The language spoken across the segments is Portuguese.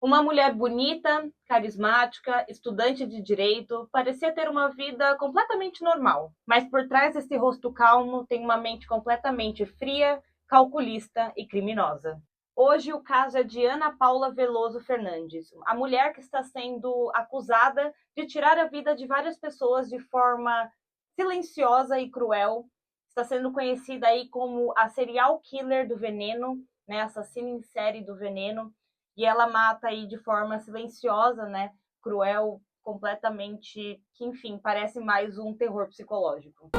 Uma mulher bonita, carismática, estudante de direito, parecia ter uma vida completamente normal, mas por trás desse rosto calmo tem uma mente completamente fria, calculista e criminosa. Hoje o caso é de Ana Paula Veloso Fernandes, a mulher que está sendo acusada de tirar a vida de várias pessoas de forma silenciosa e cruel. Está sendo conhecida aí como a serial killer do veneno, né, assassina em série do veneno, e ela mata aí de forma silenciosa, né, cruel, completamente, que enfim, parece mais um terror psicológico.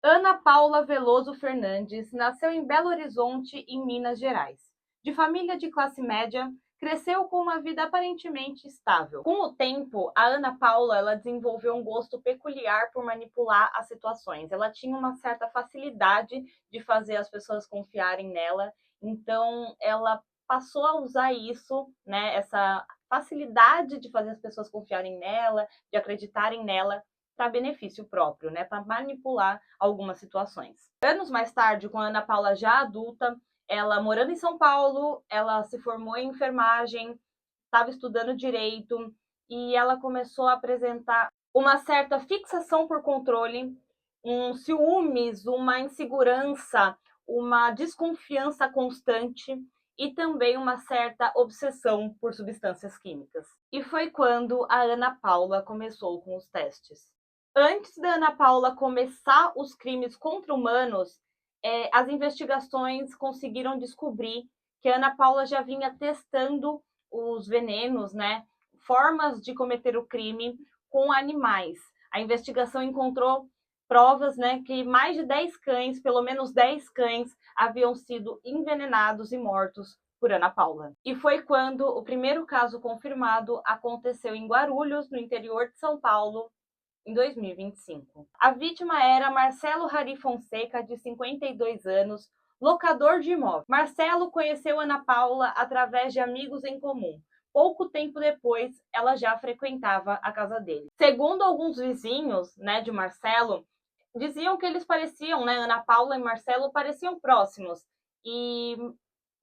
Ana Paula Veloso Fernandes nasceu em Belo Horizonte, em Minas Gerais. De família de classe média, cresceu com uma vida aparentemente estável. Com o tempo, a Ana Paula ela desenvolveu um gosto peculiar por manipular as situações. Ela tinha uma certa facilidade de fazer as pessoas confiarem nela, então ela passou a usar isso, né, essa facilidade de fazer as pessoas confiarem nela, de acreditarem nela, para benefício próprio, né, para manipular algumas situações. Anos mais tarde, com a Ana Paula já adulta, ela morando em São Paulo, ela se formou em enfermagem, estava estudando direito e ela começou a apresentar uma certa fixação por controle, um ciúmes, uma insegurança, uma desconfiança constante e também uma certa obsessão por substâncias químicas. E foi quando a Ana Paula começou com os testes. Antes da Ana Paula começar os crimes contra humanos, as investigações conseguiram descobrir que a Ana Paula já vinha testando os venenos, né? Formas de cometer o crime com animais. A investigação encontrou provas, né, que mais de 10 cães, pelo menos 10 cães, haviam sido envenenados e mortos por Ana Paula. E foi quando o primeiro caso confirmado aconteceu em Guarulhos, no interior de São Paulo, em 2025. A vítima era Marcelo Rari Fonseca, de 52 anos, locador de imóvel. Marcelo conheceu Ana Paula através de amigos em comum. Pouco tempo depois, ela já frequentava a casa dele. Segundo alguns vizinhos, né, de Marcelo, diziam que eles pareciam, né, Ana Paula e Marcelo pareciam próximos e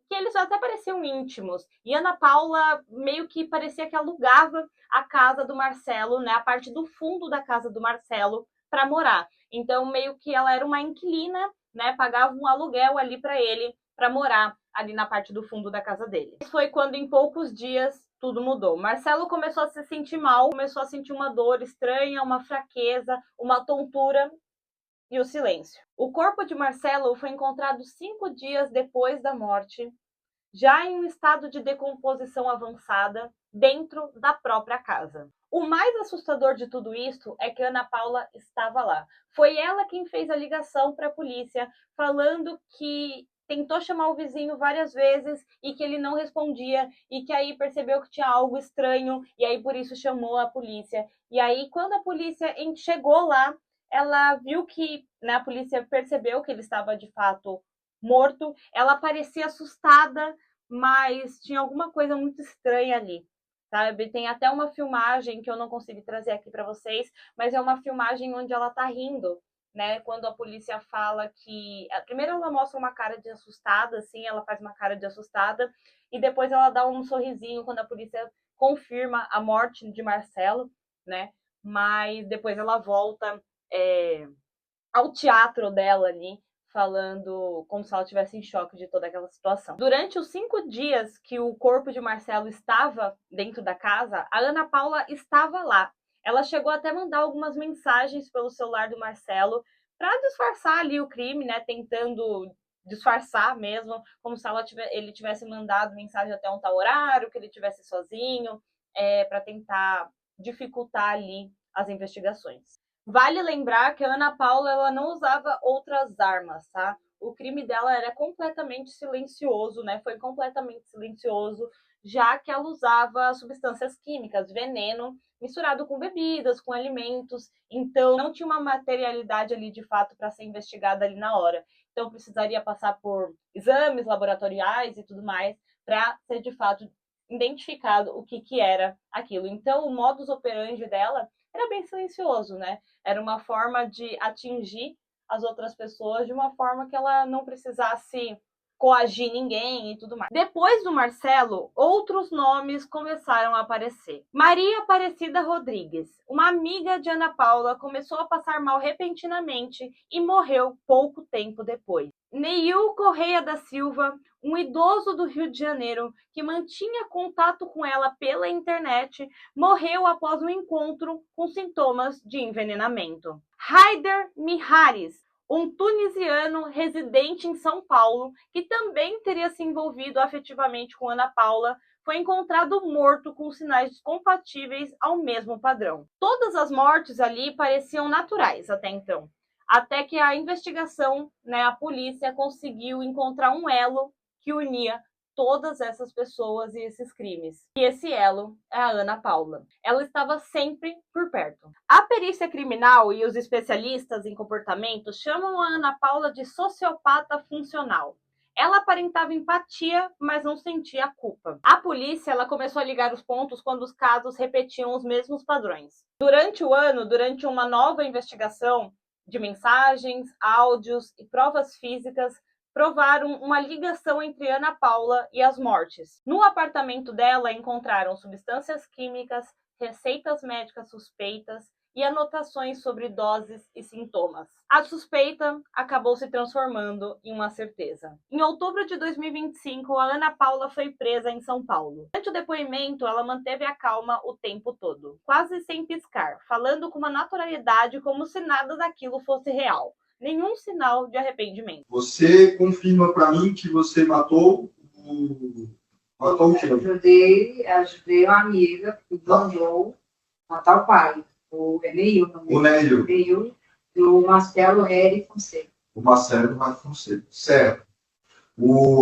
que eles até pareciam íntimos. E Ana Paula meio que parecia que alugava a casa do Marcelo, né, a parte do fundo da casa do Marcelo para morar. Então meio que ela era uma inquilina, né, pagava um aluguel ali para ele para morar ali na parte do fundo da casa dele. Foi quando em poucos dias tudo mudou. Marcelo começou a se sentir mal, começou a sentir uma dor estranha, uma fraqueza, uma tontura e o silêncio. O corpo de Marcelo foi encontrado 5 dias depois da morte, já em um estado de decomposição avançada, dentro da própria casa. O mais assustador de tudo isso é que Ana Paula estava lá. Foi ela quem fez a ligação para a polícia, falando que tentou chamar o vizinho várias vezes e que ele não respondia, e que aí percebeu que tinha algo estranho, e aí por isso chamou a polícia. E aí, quando a polícia chegou lá, ela viu que, né, a polícia percebeu que ele estava de fato morto. Ela parecia assustada, mas tinha alguma coisa muito estranha ali, sabe? Tem até uma filmagem que eu não consegui trazer aqui para vocês, mas é uma filmagem onde ela tá rindo, né? Quando a polícia fala que primeiro ela mostra uma cara de assustada, assim, ela faz uma cara de assustada e depois ela dá um sorrisinho quando a polícia confirma a morte de Marcelo, né? Mas depois ela volta é, ao teatro dela ali, falando como se ela estivesse em choque de toda aquela situação. Durante os 5 dias que o corpo de Marcelo estava dentro da casa, a Ana Paula estava lá. Ela chegou até a mandar algumas mensagens pelo celular do Marcelo para disfarçar ali o crime, né? Tentando disfarçar mesmo, como se ele tivesse mandado mensagem até um tal horário, que ele tivesse sozinho, para tentar dificultar ali as investigações. Vale lembrar que a Ana Paula ela não usava outras armas, tá? O crime dela era completamente silencioso, né? Foi completamente silencioso, já que ela usava substâncias químicas, veneno, misturado com bebidas, com alimentos. Então, não tinha uma materialidade ali de fato para ser investigada ali na hora. Então, precisaria passar por exames laboratoriais e tudo mais para ser de fato identificado o que era aquilo. Então, o modus operandi dela era bem silencioso, né? Era uma forma de atingir as outras pessoas de uma forma que ela não precisasse coagir ninguém e tudo mais. Depois do Marcelo, outros nomes começaram a aparecer. Maria Aparecida Rodrigues, uma amiga de Ana Paula, começou a passar mal repentinamente e morreu pouco tempo depois. Neil Correia da Silva, um idoso do Rio de Janeiro que mantinha contato com ela pela internet, morreu após um encontro com sintomas de envenenamento. Haider Miharis, um tunisiano residente em São Paulo, que também teria se envolvido afetivamente com Ana Paula, foi encontrado morto com sinais compatíveis ao mesmo padrão. Todas as mortes ali pareciam naturais até então, até que a investigação, a polícia conseguiu encontrar um elo que unia todas essas pessoas e esses crimes. E esse elo é a Ana Paula. Ela estava sempre por perto. A perícia criminal e os especialistas em comportamento chamam a Ana Paula de sociopata funcional. Ela aparentava empatia, mas não sentia culpa. A polícia ela começou a ligar os pontos quando os casos repetiam os mesmos padrões. Durante o ano, durante uma nova investigação de mensagens, áudios e provas físicas, provaram uma ligação entre Ana Paula e as mortes. No apartamento dela encontraram substâncias químicas, receitas médicas suspeitas e anotações sobre doses e sintomas. A suspeita acabou se transformando em uma certeza. Em outubro de 2025, a Ana Paula foi presa em São Paulo. Durante o depoimento, ela manteve a calma o tempo todo, quase sem piscar, falando com uma naturalidade como se nada daquilo fosse real. Nenhum sinal de arrependimento. Você confirma para mim que você matou o... Matou o quê? Ajudei uma amiga que mandou matar o pai. O Neil. O Neil. Neil e o Marcelo Heri Fonseca. O Marcelo Heri Fonseca. Certo.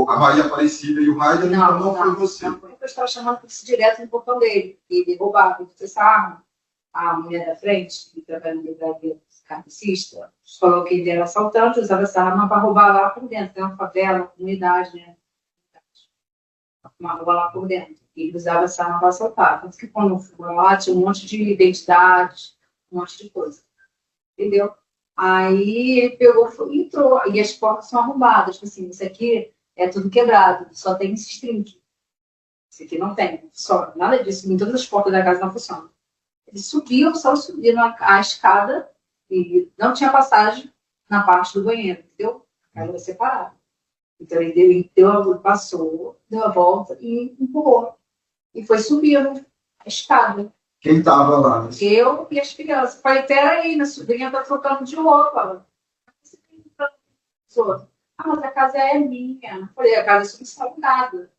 A Maria Aparecida e o Haider não foi você. Não, eu estava chamando a polícia direto no portão dele. Ele roubava essa arma. A mulher da frente, que trabalha no livraria carnicista, falou que ele era assaltante, usava essa arma para roubar lá por dentro. Tem uma favela, uma comunidade, né? Uma rua lá por dentro. E ele usava essa arma para assaltar. Tanto que quando foi lá, tinha um monte de identidade, um monte de coisa. Entendeu? Aí ele pegou, entrou, e as portas são arrombadas. Tipo assim, isso aqui é tudo quebrado, só tem esse trinque. Isso aqui não tem, só nada disso. Em todas as portas da casa não funcionam. Ele subiu, só subiu a escada e não tinha passagem na parte do banheiro, entendeu? A casa era separada. Então ele passou, deu a volta e empurrou. E foi subindo a escada. Quem estava lá? Eu e as crianças. Falei, peraí, minha sobrinha está trocando de roupa. Mas a casa é minha. Falei, a casa é salgada.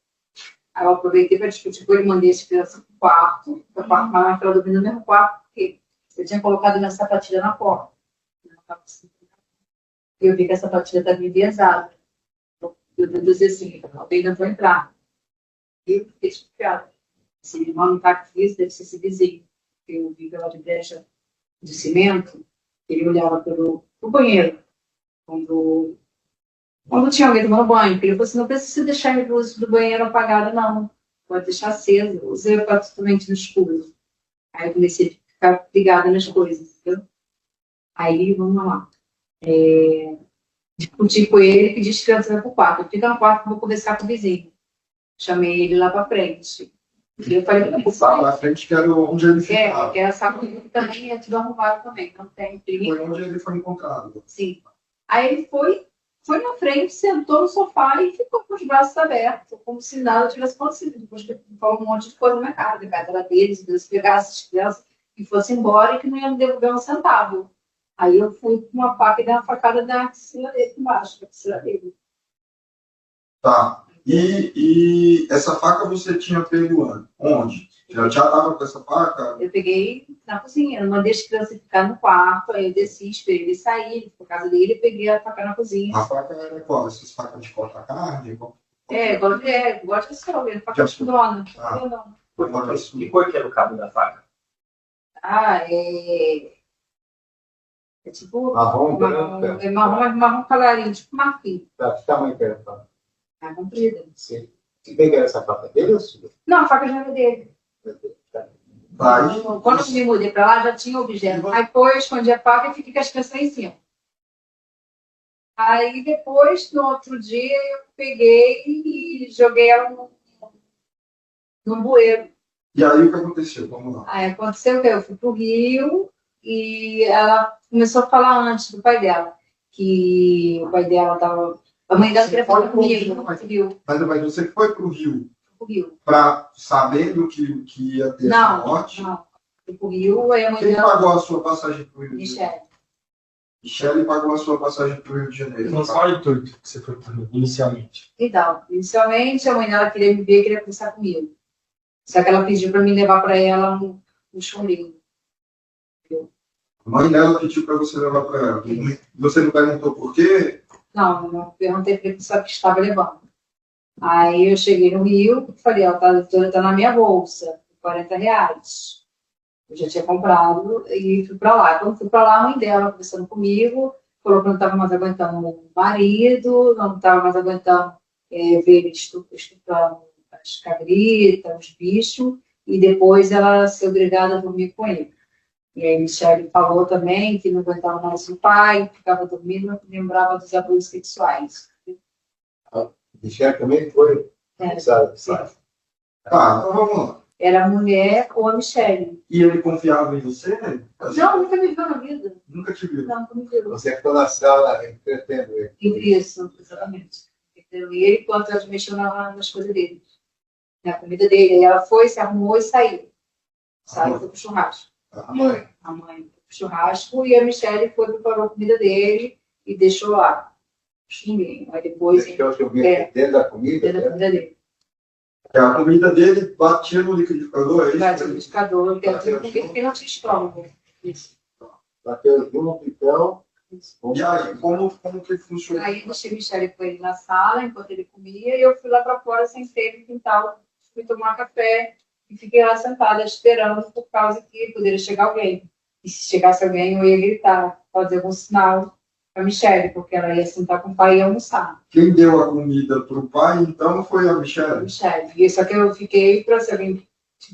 Aí eu aproveitei para discutir com ele, mandei as crianças para o quarto, mas ela dormindo no mesmo quarto, porque eu tinha colocado minha sapatilha na porta. Eu vi que a sapatilha estava enviesada. Eu deduzi assim, alguém não vai entrar. E eu fiquei desconfiada. Esse irmão não está aqui, deve ser esse vizinho. Eu vi pela brecha de cimento, ele olhava pelo banheiro, quando tinha alguém tomando banho, porque ele falou assim, não precisa deixar a luz do banheiro apagada, não. Pode deixar acesa. Usei o quarto totalmente no escuro. Aí eu comecei a ficar ligada nas coisas, entendeu? Aí, vamos lá. Discuti com ele, pedi as crianças para o quarto. Fica no quarto, vou conversar com o vizinho. Chamei ele lá para frente. E eu falei, lá na frente que era onde ele ficava. Que era essa coisa também é tudo arrumado também. Não tem perigo. Foi onde ele foi encontrado. Sim. Aí ele foi na frente, sentou no sofá e ficou com os braços abertos, como se nada tivesse acontecido. Depois que falou um monte de coisa na minha cara, da cara deles, Deus pegasse as crianças e fosse embora e que não ia me devolver um centavo. Aí eu fui com uma faca e dei uma facada na axila dele, embaixo, da axila dele. Tá. E essa faca você tinha pego onde? Já estava com essa faca? Eu peguei na cozinha, eu mandei as crianças ficar no quarto, aí eu desci, esperei ele sair, por casa dele, e peguei a faca na cozinha. A faca era qual? Essas facas de cortar carne? Gosto de açougue, faca de dona. Que cor que era o cabo da faca? É tipo marrom, branco. É marrom clarinho, tipo marfim. Tá, que tamanho que era a faca? Comprida. Sim. E quem era essa faca dele ou sua? Não, a faca já era dele. Quando eu me mudei pra lá, já tinha objeto. Aí depois, escondi a faca e fiquei com as crianças lá em cima. Aí depois, no outro dia, eu peguei e joguei ela num bueiro. E aí o que aconteceu? Vamos lá. Aí aconteceu que eu fui pro Rio e ela começou a falar antes do pai dela, que o pai dela estava. A mãe dela queria falar comigo no Rio. Mas você foi para o Rio Pro Rio. para sabendo que ia ter essa Não, morte? não. Fui pro Rio, aí a mãe Quem dela. pagou a sua passagem para o Rio de Janeiro? Michelle. Michele pagou a sua passagem para o Rio de Janeiro. Mas qual é o intuito que você foi para o Rio, inicialmente? Então, inicialmente a mãe dela queria me ver, queria conversar comigo. Só que ela pediu para mim levar para ela um chorinho. A mãe dela pediu para você levar para ela. Você não perguntou por quê? Não, não perguntei para ele só que estava levando. Aí eu cheguei no Rio, falei, ó, tá na minha bolsa, R$ 40. Eu já tinha comprado e fui para lá. Quando fui para lá, a mãe dela conversando comigo, falou que não estava mais aguentando o marido, não estava mais aguentando ver ele estuprando as cabritas, os bichos, e depois ela ser obrigada a dormir com ele. E aí Michele falou também que não aguentava mais o pai, ficava dormindo, não lembrava dos abusos sexuais. Michel também foi. Sabe? Tá, então vamos lá. Era a mulher ou a Michele. E ele confiava em você? Não, nunca me viu na vida. Nunca te viu. Não, nunca me viu. Você ficou na sala entretendo ele. Isso, exatamente. Entendeu? E ele, enquanto ela mexeu nas coisas dele, na comida dele, aí ela foi, se arrumou e saiu. Saiu, foi pro churrasco. A mãe. A mãe foi pro churrasco e a Michele foi, preparou a comida dele e deixou lá. Chumbinho. Aí depois. Deixou o chumbinho dentro da comida? Dentro da comida dele. A comida dele batia no liquidificador, é isso? Vai, no liquidificador, porque não tinha estômago. Isso. Bateu junto, então. E aí, como que funciona? Aí deixei a Michele com ele na sala, enquanto ele comia, e eu fui lá para fora, sentei no quintal, fui tomar café, e fiquei lá sentada, esperando, por causa que poderia chegar alguém. E se chegasse alguém, eu ia gritar, fazer algum sinal para a Michele, porque ela ia sentar com o pai e ia almoçar. Quem deu a comida para o pai, então, foi a A Michele. Michele. E só que eu fiquei para se alguém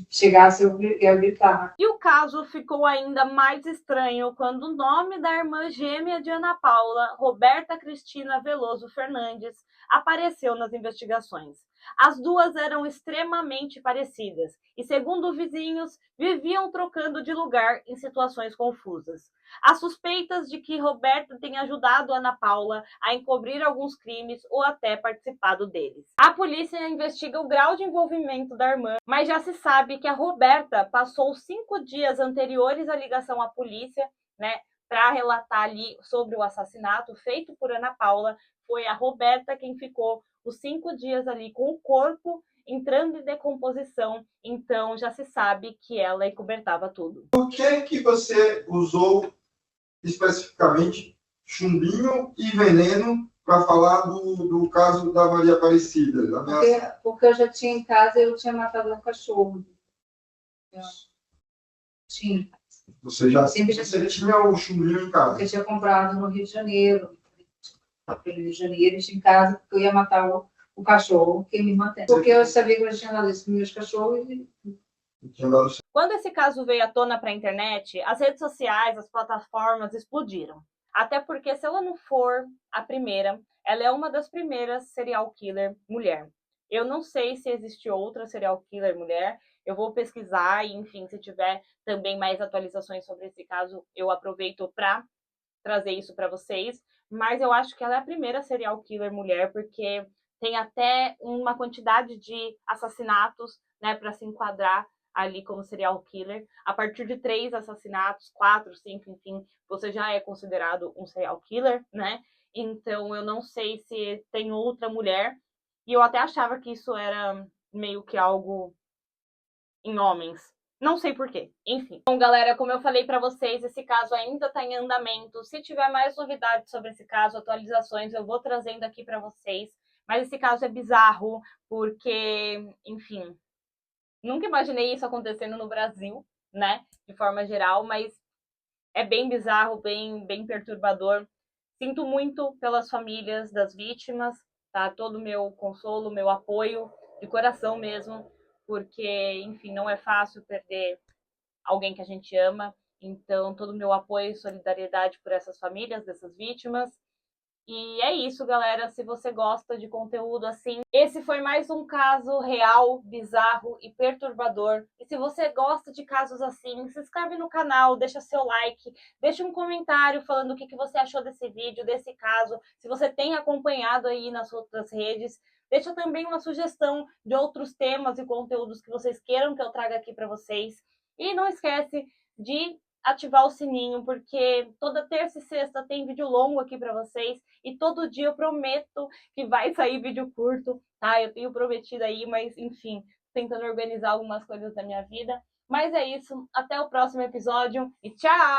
chegasse, eu ia gritar. E o caso ficou ainda mais estranho quando o nome da irmã gêmea de Ana Paula, Roberta Cristina Veloso Fernandes, apareceu nas investigações. As duas eram extremamente parecidas e, segundo vizinhos, viviam trocando de lugar em situações confusas. Há suspeitas de que Roberta tenha ajudado Ana Paula a encobrir alguns crimes ou até participado deles. A polícia investiga o grau de envolvimento da irmã, mas já se sabe que a Roberta passou 5 dias anteriores à ligação à polícia, né, para relatar ali sobre o assassinato feito por Ana Paula. Foi a Roberta quem ficou os 5 dias ali com o corpo entrando em decomposição, então já se sabe que ela encobertava tudo. Por que você usou especificamente chumbinho e veneno para falar do caso da Maria Aparecida? Porque eu já tinha em casa, eu tinha matado um cachorro. Tinha. Você tinha o chumbinho em casa? Eu tinha comprado no Rio de Janeiro. No Rio de Janeiro, eu tinha em casa, porque eu ia matar o cachorro que me mantém. Porque eu sabia que eu tinha dado isso para meus cachorros e Quando esse caso veio à tona para a internet, as redes sociais, as plataformas explodiram. Até porque, se ela não for a primeira, ela é uma das primeiras serial killer mulher. Eu não sei se existe outra serial killer mulher. Eu vou pesquisar e, enfim, se tiver também mais atualizações sobre esse caso, eu aproveito para trazer isso para vocês. Mas eu acho que ela é a primeira serial killer mulher, porque tem até uma quantidade de assassinatos, né, para se enquadrar ali como serial killer. A partir de 3 assassinatos, 4, 5, enfim, você já é considerado um serial killer, né? Então eu não sei se tem outra mulher. E eu até achava que isso era meio que algo em homens. Não sei porquê. Enfim. Bom, galera, como eu falei para vocês, esse caso ainda está em andamento. Se tiver mais novidades sobre esse caso, atualizações, eu vou trazendo aqui para vocês. Mas esse caso é bizarro, porque, enfim, nunca imaginei isso acontecendo no Brasil, né? De forma geral, mas é bem bizarro, bem perturbador. Sinto muito pelas famílias das vítimas, tá? Todo o meu consolo, meu apoio, de coração mesmo, porque, enfim, não é fácil perder alguém que a gente ama. Então, todo o meu apoio e solidariedade por essas famílias, dessas vítimas. E é isso, galera. Se você gosta de conteúdo assim, esse foi mais um caso real, bizarro e perturbador. E se você gosta de casos assim, se inscreve no canal, deixa seu like, deixa um comentário falando o que você achou desse vídeo, desse caso. Se você tem acompanhado aí nas outras redes, deixa também uma sugestão de outros temas e conteúdos que vocês queiram que eu traga aqui para vocês. E não esquece de ativar o sininho, porque toda terça e sexta tem vídeo longo aqui para vocês e todo dia eu prometo que vai sair vídeo curto, tá? Eu tenho prometido aí, mas enfim, tentando organizar algumas coisas da minha vida. Mas é isso, até o próximo episódio e tchau!